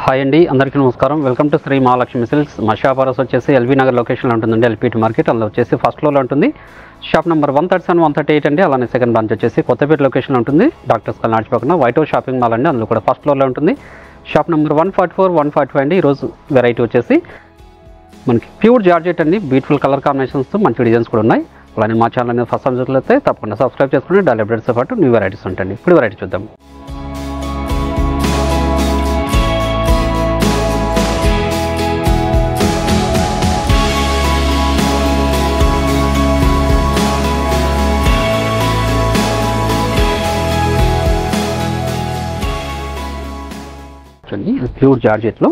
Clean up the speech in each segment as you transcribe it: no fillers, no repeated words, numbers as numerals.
Hi అండి, అందరికీ నమస్కారం. Welcome to Shri Mahalakshmi silks. మా షాప్ అడ్రస్ వచ్చేసి ఎల్బీ నగర్ లొకేషన్లో ఉంటుందండి. ఎల్పీటీ మార్కెట్ అందులో వచ్చేసి ఫస్ట్ ఫ్లోర్లో ఉంటుంది. షాప్ నెంబర్ 137, 138 అండి. అలానే సెకండ్ బ్రాంచ్ వచ్చేసి కొత్తపేట లొకేషన్లో ఉంటుంది. డాక్టర్స్ కల్నాడు పక్కన వైట్ హౌస్ షాపింగ్ మాల్ అండి. అందులో కూడా ఫస్ట్ ఫ్లోర్లో ఉంటుంది. షాప్ నెంబర్ 144, 145 అండి. ఈరోజు వెరైటీ వచ్చేసి మనకి ప్యూర్ జార్జెట్ అండి. బ్యూటిఫుల్ కలర్ కాంబినేషన్స్తో మంచి డిజైన్స్ కూడా ఉన్నాయి. అలానే మా ఛానల్ అనేది ఫస్ట్ టైం చూసినట్లయితే తప్పకుండా సబ్స్క్రైబ్ చేసుకుని డైలీ అప్డేట్స్తో పాటు న్యూ వెరైటీస్ ఉంటాయండి. ఇప్పుడు వెరైటీ చూద్దాం. ప్యూర్ జార్జెట్లో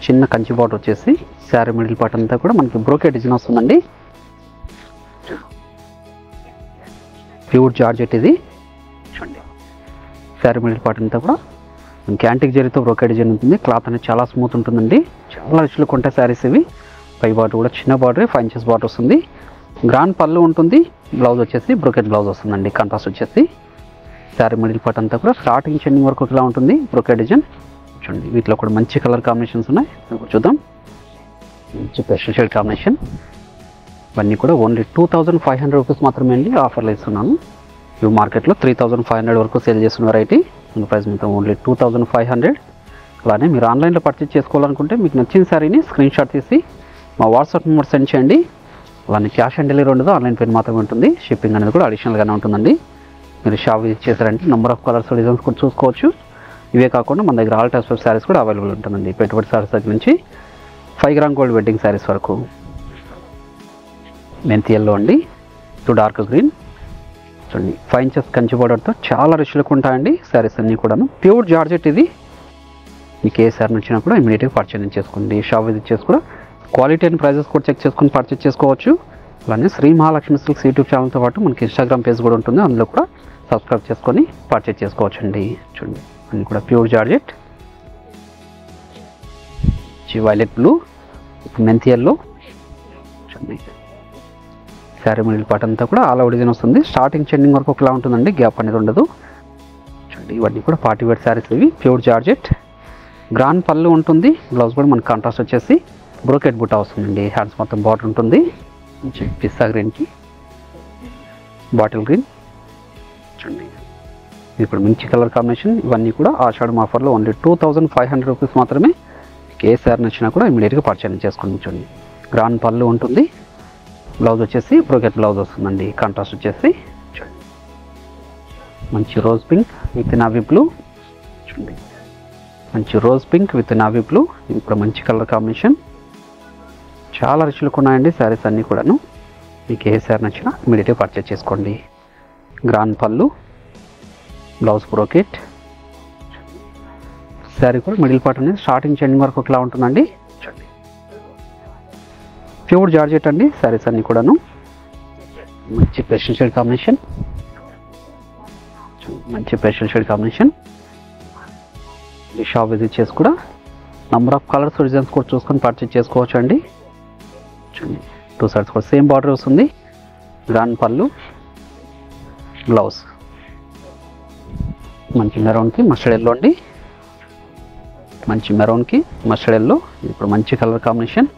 చిన్న కంచి బార్డర్ వచ్చేసి శారీ మిడిల్ పార్ట్ అంతా కూడా మనకి బ్రోకెట్ డిజైన్ వస్తుందండి. ప్యూర్ జార్జెట్ ఇది చూడండి. శారీ మిడిల్ పార్ట్ అంతా కూడా మనకి యాంటిక్ జరీతో బ్రోకెట్ డిజైన్ ఉంటుంది. క్లాత్ అనేది చాలా స్మూత్ ఉంటుందండి. చాలా రిచ్లు కొంటే శారీస్ ఇవి. పై బార్డర్ కూడా చిన్న బార్డర్ 5 inches బార్డర్ వస్తుంది. గ్రాండ్ పళ్ళు ఉంటుంది. బ్లౌజ్ వచ్చేసి బ్రోకెట్ బ్లౌజ్ వస్తుందండి. కాంట్రాస్ట్ వచ్చేసి శారీ మిడిల్ పార్ట్ అంతా కూడా స్టార్టింగ్ చెండింగ్ వరకు ఇలా ఉంటుంది బ్రోకెట్ డిజైన్ చూడండి. వీటిలో కూడా మంచి కలర్ కాంబినేషన్స్ ఉన్నాయి. చూద్దాం. మంచి స్పెషల్ షేడ్ కాంబినేషన్. ఇవన్నీ కూడా ఓన్లీ 2500 రూపీస్ మాత్రమే అండి ఆఫర్లో ఇస్తున్నాను. ఇవి మార్కెట్లో 3500 వరకు సేల్ చేస్తున్న వెరైటీ. ప్రైస్ మొత్తం ఓన్లీ 2500. అలానే మీరు ఆన్లైన్లో పర్చేస్ చేసుకోవాలనుకుంటే మీకు నచ్చిన శారీని స్క్రీన్ షాట్ తీసి మా వాట్సాప్ నెంబర్ సెండ్ చేయండి. అలానే క్యాష్ ఆన్ డెలివరీ ఉండదు, ఆన్లైన్ పేమెంట్ మాత్రమే ఉంటుంది. షిప్పింగ్ అనేది కూడా అడిషనల్గానే ఉంటుందండి. మీరు షాప్ విజిట్ చేశారంటే నెంబర్ ఆఫ్ కలర్స్ డిజైన్స్ కూడా చూసుకోవచ్చు. ఇవే కాకుండా మన దగ్గర ఆల్ టైప్స్ ఆఫ్ శారీస్ కూడా అవైలబుల్ ఉంటుందండి. పెట్టుబడి శారీస్ దగ్గర నుంచి 5 గ్రామ్ గోల్డ్ వెడ్డింగ్ శారీస్ వరకు. మెంతి ఎల్లో అండి టు డార్క్ గ్రీన్ చూడండి. 5 inches కంచి బార్డర్తో చాలా రిచ్లుగా ఉంటాయండి శారీస్ అన్నీ కూడాను. ప్యూర్ జార్జెట్ ఇది. మీకు ఏ శారీ నచ్చినా కూడా ఇమీడియట్గా పర్చేజ్ చేసుకోండి. షాప్ విజిట్ చేసి కూడా క్వాలిటీ అండ్ ప్రైజెస్ కూడా చెక్ చేసుకొని పర్చేజ్ చేసుకోవచ్చు. అలానే శ్రీ మహాలక్ష్మి సిల్క్స్ యూట్యూబ్ ఛానల్తో పాటు మనకి ఇన్స్టాగ్రామ్ పేజ్ కూడా ఉంటుంది. అందులో కూడా సబ్స్క్రైబ్ చేసుకొని పర్చేజ్ చేసుకోవచ్చు అండి. చూడండి అన్నీ కూడా ప్యూర్ జార్జెట్. వైలెట్ బ్లూ, మెంతి ఎల్లో చూడండి. శారీ మిడిల్ పార్ట్ అంతా కూడా ఆల్ ఓవర్ డిజైన్ వస్తుంది. స్టార్టింగ్ చెండింగ్ వరకు ఒకలా ఉంటుందండి, గ్యాప్ అనేది ఉండదు చూడండి. ఇవన్నీ కూడా పార్టీ వేర్ శారీస్ ఇవి. Pure georgette. గ్రాండ్ పళ్ళు ఉంటుంది. బ్లౌజ్ కూడా మనకి కాంట్రాస్ట్ వచ్చేసి బ్రోకెట్ బుట్ట వస్తుందండి. హ్యాండ్స్ మొత్తం బార్డర్ ఉంటుంది. పిస్తా గ్రీన్కి బాటిల్ గ్రీన్ చూడండి. ఇప్పుడు మంచి కలర్ కాంబినేషన్. ఇవన్నీ కూడా ఆషాఢం ఆఫర్లో ఓన్లీ 2500 రూపీస్ మాత్రమే. ఏ శారీ నచ్చినా కూడా ఇమీడియట్గా పర్చేజ్ చేసుకుని చూడండి. గ్రాండ్ పళ్ళు ఉంటుంది. బ్లౌజ్ వచ్చేసి బ్రోకెట్ బ్లౌజ్ వస్తుందండి. కాంట్రాస్ట్ వచ్చేసి చూడండి. మంచి rose pink with navy blue చూడండి. మంచి rose pink with navy blue. ఇప్పుడు మంచి కలర్ కాంబినేషన్. చాలా రిచ్లుగా ఉన్నాయండి శారీస్ అన్నీ కూడాను. మీకు ఏ శారీ నచ్చినా ఇమీడియట్గా పర్చేజ్ చేసుకోండి. గ్రాండ్ పళ్ళు, బ్లౌజ్ బ్రోకెట్. శారీ కూడా మిడిల్ పార్ట్ అనేది స్టార్టింగ్ చెండింగ్ వరకు ఒకలా ఉంటుందండి చూడండి. ప్యూర్ జార్జెట్ అండి శారీస్ అన్నీ కూడాను. మంచి పేస్టల్ షేడ్ కాంబినేషన్. మంచి పేస్టల్ షేడ్ కాంబినేషన్. ఈ షాప్ విజిట్ చేసి కూడా నెంబర్ ఆఫ్ కలర్స్ డిజైన్స్ కూడా చూసుకొని పర్చేజ్ చేసుకోవచ్చు అండి చూడండి. 2 sides కూడా సేమ్ బార్డర్ వస్తుంది. గ్రాండ్ పళ్ళు, బ్లౌజ్ మంచి మెరూన్కి మస్టర్డ్ ఎల్లో అండి. మంచి మెరూన్కి మస్టర్డ్ ఎల్లో. ఇప్పుడు మంచి కలర్ కాంబినేషన్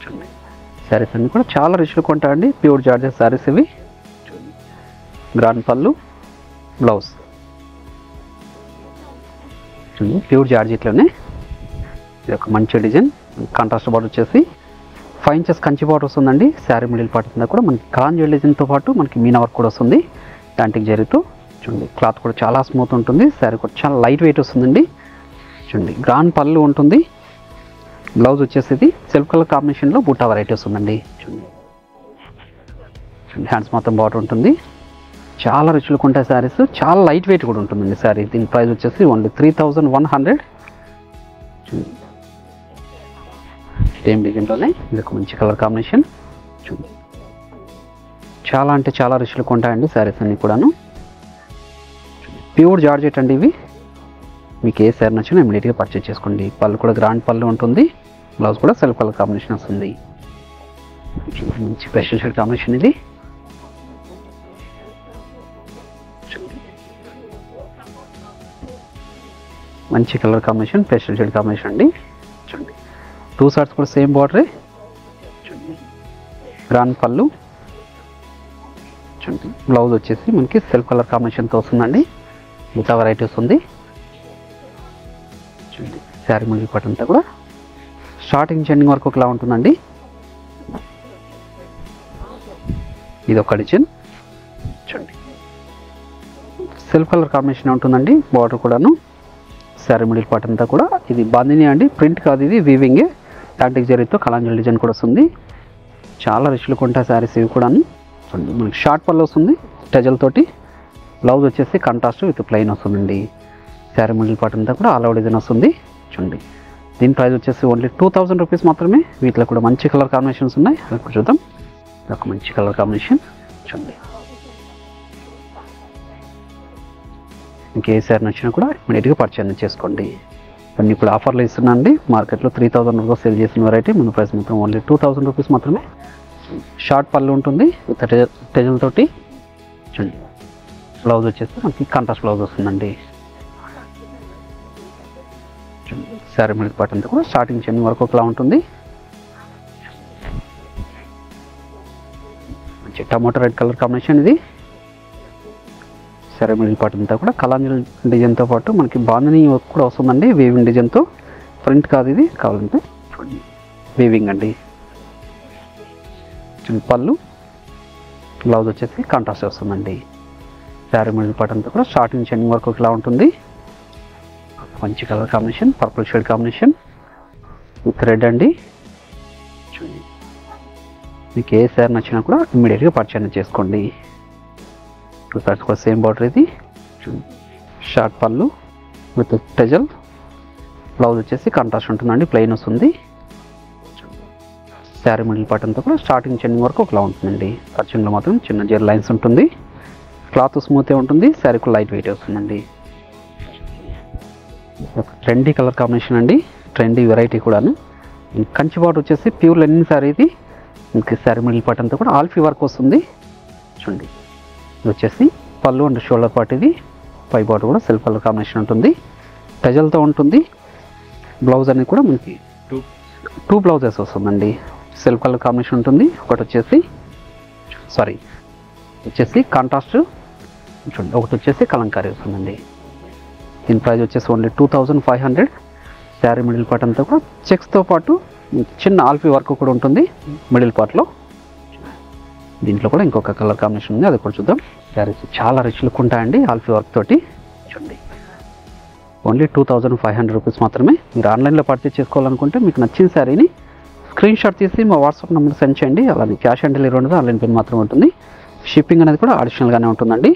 చూడండి. శారీస్ అన్నీ కూడా చాలా రిచ్లుగా ఉంటాయండి. ప్యూర్ జార్జెట్ శారీస్ ఇవి. గ్రాండ్ పళ్ళు, బ్లౌజ్ చూడండి. ప్యూర్ జార్జెట్లోనే ఇది ఒక మంచి డిజైన్. కాంట్రాస్ట్ బార్డర్ వచ్చేసి 5 inches కంచి బార్డర్ వస్తుందండి. శారీ మిడిల్ పార్ట్ కింద కూడా మనకి కాంజల్ డిజైన్తో పాటు మనకి మీనా వర్క్ కూడా వస్తుంది యాంటిక్ జరీతో చూడండి. క్లాత్ కూడా చాలా స్మూత్ ఉంటుంది. శారీ కూడా చాలా లైట్ వెయిట్ వస్తుందండి చూడండి. గ్రాండ్ పళ్ళు ఉంటుంది. బ్లౌజ్ వచ్చేసి సెల్ఫ్ కలర్ కాంబినేషన్లో బూటా వెరైటీ వస్తుందండి చూడండి. హ్యాండ్స్ మొత్తం బార్డర్ ఉంటుంది. చాలా రిచ్లుగా ఉంటాయి శారీస్. చాలా లైట్ వెయిట్ కూడా ఉంటుందండి శారీ. దీని ప్రైస్ వచ్చేసి ఓన్లీ 3100 చూడండి. సేమ్ డిజైన్లోనే ఇది ఒక మంచి కలర్ కాంబినేషన్ చూడండి. చాలా అంటే చాలా రిచ్లుగా ఉంటాయండి శారీస్ అన్నీ కూడాను. ప్యూర్ జార్జెట్ అండి ఇవి. మీకు ఏ శారీ నచ్చినా ఇమీడియట్గా పర్చేజ్ చేసుకోండి. పళ్ళు కూడా గ్రాండ్ పళ్ళు ఉంటుంది. బ్లౌజ్ కూడా సెల్ఫ్ కలర్ కాంబినేషన్ వస్తుంది. మంచి స్పెషల్ షేడ్ కాంబినేషన్ ఇది. మంచి colour combination, pastel shade combination అండి. చూడండి 2 సైడ్స్ కూడా సేమ్ బార్డరే. చూడండి గ్రాండ్ పళ్ళు. చూడండి బ్లౌజ్ వచ్చేసి మనకి సెల్ఫ్ కలర్ కాంబినేషన్తో వస్తుందండి. మిగతా వెరైటీస్ ఉంది. చూడండి శారీ మిడిల్ పార్ట్ అంతా కూడా స్టార్టింగ్ ఎండింగ్ వరకు ఒకలా ఉంటుందండి. ఇది ఒక డిజైన్. చూడండి సెల్ఫ్ కలర్ కాంబినేషన్ ఉంటుందండి. బార్డర్ కూడాను శారీ మిడిల్ పార్ట్ అంతా కూడా ఇది బాందిని అండి, ప్రింట్ కాదు, ఇది వీవింగే. యాంటిక్ జరీతో కలాంజల్ డిజైన్ కూడా వస్తుంది. చాలా రిచ్లు కొంటా శారీస్ ఇవి కూడాను. చూడండి మనకి షార్ట్ పళ్ళు వస్తుంది టెజల్ తోటి. బ్లౌజ్ వచ్చేసి కాంట్రాస్ట్ విత్ ప్లెయిన్ వస్తుందండి. శారీ మిడిల్ పార్ట్ అంతా కూడా ఆల్ ఓవర్ డిజైన్ వస్తుంది. చూడండి దీని ప్రైస్ వచ్చేసి ఓన్లీ 2000 రూపీస్ మాత్రమే. వీటిలో కూడా మంచి కలర్ కాంబినేషన్స్ ఉన్నాయి, అది కూడా చూద్దాం. ఒక మంచి కలర్ కాంబినేషన్. చూడండి ఇంకే శారీ నచ్చినా కూడా ఇమీడియట్గా పర్చేజ్ చేసుకోండి. ఇవన్నీ ఇప్పుడు ఆఫర్లు ఇస్తున్నాండి. మార్కెట్లో 3000 రూపీస్ సేల్ చేసిన వెరైటీ ముందు ప్రైస్ మాత్రం ఓన్లీ 2000 రూపీస్ మాత్రమే. షార్ట్ పళ్ళు ఉంటుంది విత్ టెజల్ తోటి. చూడండి బ్లౌజ్ వచ్చేసి మనకి కాంట్రాస్ట్ బ్లౌజ్ వస్తుందండి. శారీ మిడిల్ పార్ట్ అంతా కూడా స్టార్టింగ్ చెన్ని వరకు ఒకలా ఉంటుంది. మంచి టమాటో రెడ్ కలర్ కాంబినేషన్ ఇది. శారీ మిడిల్ పార్ట్ అంతా కూడా కలాంజల్ డిజైన్తో పాటు మనకి బాందిని కూడా వస్తుందండి, వీవింగ్ డిజైన్తో. ప్రింట్ కాదు ఇది, కావాలంటే చూడండి వీవింగ్ అండి. పళ్ళు బ్లౌజ్ వచ్చేసి కాంట్రాస్ట్ వస్తుందండి. శారీ మిడిల్ పార్ట్ అంతా కూడా స్టార్టింగ్ చెన్నింగ్ వరకు ఒకలా ఉంటుంది. మంచి colour combination, purple shade combination with red అండి. చూడండి మీకు ఏ శారీ నచ్చినా కూడా ఇమ్మీడియట్గా పర్చేజ్ చేసుకోండి. 2 సైడ్స్ కూడా సేమ్ బార్డర్ ఇది. షార్ట్ పళ్ళు విత్ టెజల్. బ్లౌజ్ వచ్చేసి కాంట్రాస్ట్ ఉంటుందండి, ప్లెయిన్ వస్తుంది. శారీ మిడిల్ పార్ట్ అంతా కూడా స్టార్టింగ్ చెన్నింగ్ వరకు ఒకలా ఉంటుందండి. ఖర్చులో మాత్రం చిన్న జెర్ లైన్స్ ఉంటుంది. క్లాత్ స్మూత్గా ఉంటుంది, శారీకు లైట్ వెయిట్ వస్తుందండి. ట్రెండీ కలర్ కాంబినేషన్ అండి, ట్రెండీ వెరైటీ కూడాను. కంచి బార్డర్ వచ్చేసి ప్యూర్ లెనిన్ శారీ ఇది. ఇంకా శారీ మిడిల్ పార్ట్ అంతా కూడా ఆల్ఫీ వర్క్ వస్తుంది. చూడండి ఇది వచ్చేసి పళ్ళు అండ్ షోల్డర్ పార్ట్ ఇది. పై బార్డర్ కూడా సెల్ఫ్ కలర్ కాంబినేషన్ ఉంటుంది, టెజల్తో ఉంటుంది. బ్లౌజ్ అనేది కూడా మనకి టూ బ్లౌజెస్ వస్తుందండి. సెల్ఫ్ కలర్ కాంబినేషన్ ఉంటుంది. ఒకటి వచ్చేసి కాంట్రాస్ట్. చూడండి ఒకటి వచ్చేసి కలంకారీ వస్తుందండి. దీని ప్రైస్ వచ్చేసి ఓన్లీ 2500. శారీ మిడిల్ పార్ట్ అంతా కూడా చెక్స్తో పాటు చిన్న ఆల్ఫీ వర్క్ కూడా ఉంటుంది మిడిల్ పార్ట్లో. దీంట్లో కూడా ఇంకొక కలర్ కాంబినేషన్ ఉంది, అది కూడా చూద్దాం. శారీస్ చాలా రిచ్ లుక్ ఉంటాయండి ఆల్ఫీ వర్క్ తోటి. చూడండి ఓన్లీ 2500 రూపీస్ మాత్రమే. మీరు ఆన్లైన్లో పర్చేజ్ చేసుకోవాలనుకుంటే మీకు నచ్చిన శారీని స్క్రీన్ షాట్ తీసి మా వాట్సాప్ నెంబర్ సెండ్ చేయండి. అలాగే క్యాష్ ఆన్ డెలివరీ ఉండదు, ఆన్లైన్ పేమెంట్ మాత్రం ఉంటుంది. షిప్పింగ్ అనేది కూడా అడిషనల్గానే ఉంటుందండి.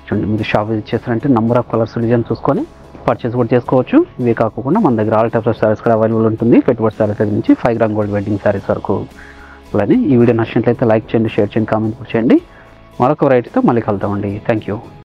చూడండి మీరు షాప్ విజిట్ చేస్తారంటే నెంబర్ ఆఫ్ కలర్స్ డిజైన్ చూసుకొని పర్చేస్ కూడా చేసుకోవచ్చు. ఇవే కాకుండా మన దగ్గర ఆల్ టైప్స్ ఆఫ్ శారీస్ కూడా అవైలబుల్ ఉంటుంది. పెట్టుబడి శారీస్ దగ్గర నుంచి 5 గ్రామ్ గోల్డ్ వెడ్డింగ్ శారీస్ వరకు. అలానే ఈ వీడియో నచ్చినట్లయితే లైక్ చేయండి, షేర్ చేయండి, కామెంట్ కూడా చేయండి. మరొక వెరైటీతో మళ్ళీ కలుద్దామండి. Thank you.